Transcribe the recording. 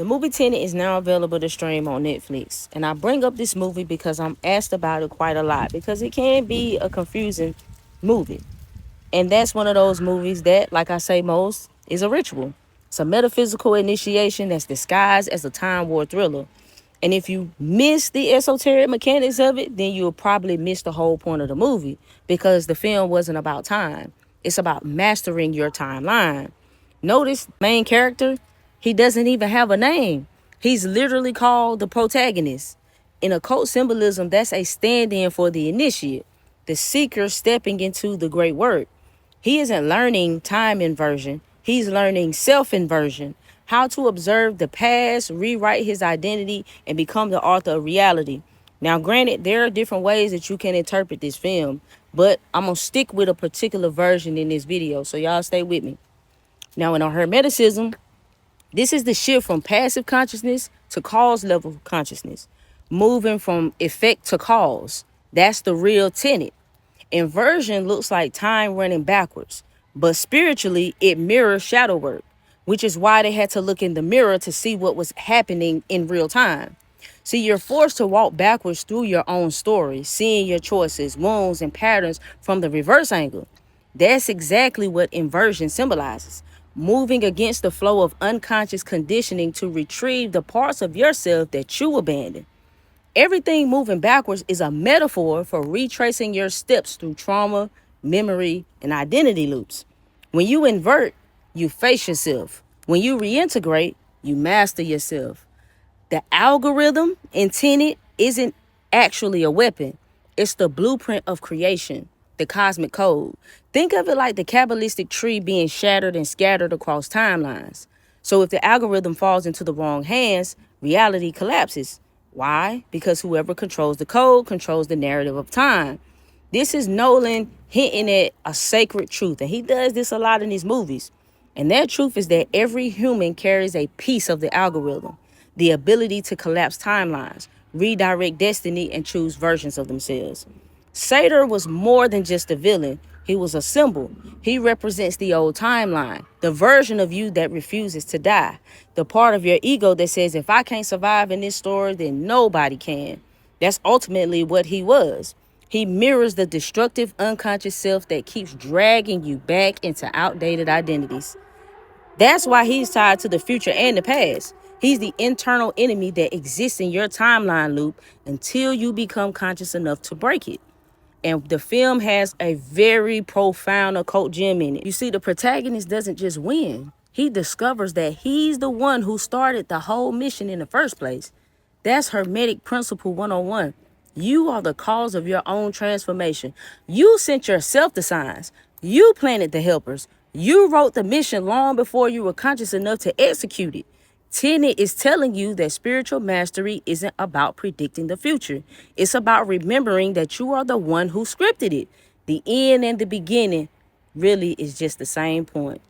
The movie Tenet is now available to stream on Netflix. And I bring up this movie because I'm asked about it quite a lot because it can be a confusing movie. And that's one of those movies that, like I say most, is a ritual. It's a metaphysical initiation that's disguised as a time war thriller. And if you miss the esoteric mechanics of it, then you'll probably miss the whole point of the movie because the film wasn't about time. It's about mastering your timeline. Notice main character, he doesn't even have a name. He's literally called the protagonist. In occult symbolism, that's a stand-in for the initiate, the seeker stepping into the great work. He isn't learning time inversion. He's learning self-inversion, how to observe the past, rewrite his identity, and become the author of reality. Now, granted, there are different ways that you can interpret this film, but I'm going to stick with a particular version in this video, so y'all stay with me. Now, in our Hermeticism, this is the shift from passive consciousness to cause level consciousness, moving from effect to cause. That's the real tenet. Inversion looks like time running backwards, but spiritually, it mirrors shadow work, which is why they had to look in the mirror to see what was happening in real time. See, you're forced to walk backwards through your own story, seeing your choices, wounds, and patterns from the reverse angle. That's exactly what inversion symbolizes. Moving against the flow of unconscious conditioning to retrieve the parts of yourself that you abandoned. Everything moving backwards is a metaphor for retracing your steps through trauma, memory, and identity loops. When you invert, you face yourself. When you reintegrate, you master yourself. The algorithm in Tenet isn't actually a weapon. It's the blueprint of creation, the cosmic code. Think of it like the Kabbalistic tree being shattered and scattered across timelines. So if the algorithm falls into the wrong hands, reality collapses. Why? Because whoever controls the code controls the narrative of time. This is Nolan hinting at a sacred truth, and he does this a lot in his movies. And that truth is that every human carries a piece of the algorithm, the ability to collapse timelines, redirect destiny, and choose versions of themselves. Sator was more than just a villain. He was a symbol. He represents the old timeline, the version of you that refuses to die, the part of your ego that says, if I can't survive in this story, then nobody can. That's ultimately what he was. He mirrors the destructive unconscious self that keeps dragging you back into outdated identities. That's why he's tied to the future and the past. He's the internal enemy that exists in your timeline loop until you become conscious enough to break it. And the film has a very profound occult gem in it. You see, the protagonist doesn't just win. He discovers that he's the one who started the whole mission in the first place. That's Hermetic Principle 101. You are the cause of your own transformation. You sent yourself the signs. You planted the helpers. You wrote the mission long before you were conscious enough to execute it. Tenet is telling you that spiritual mastery isn't about predicting the future. It's about remembering that you are the one who scripted it. The end and the beginning really is just the same point.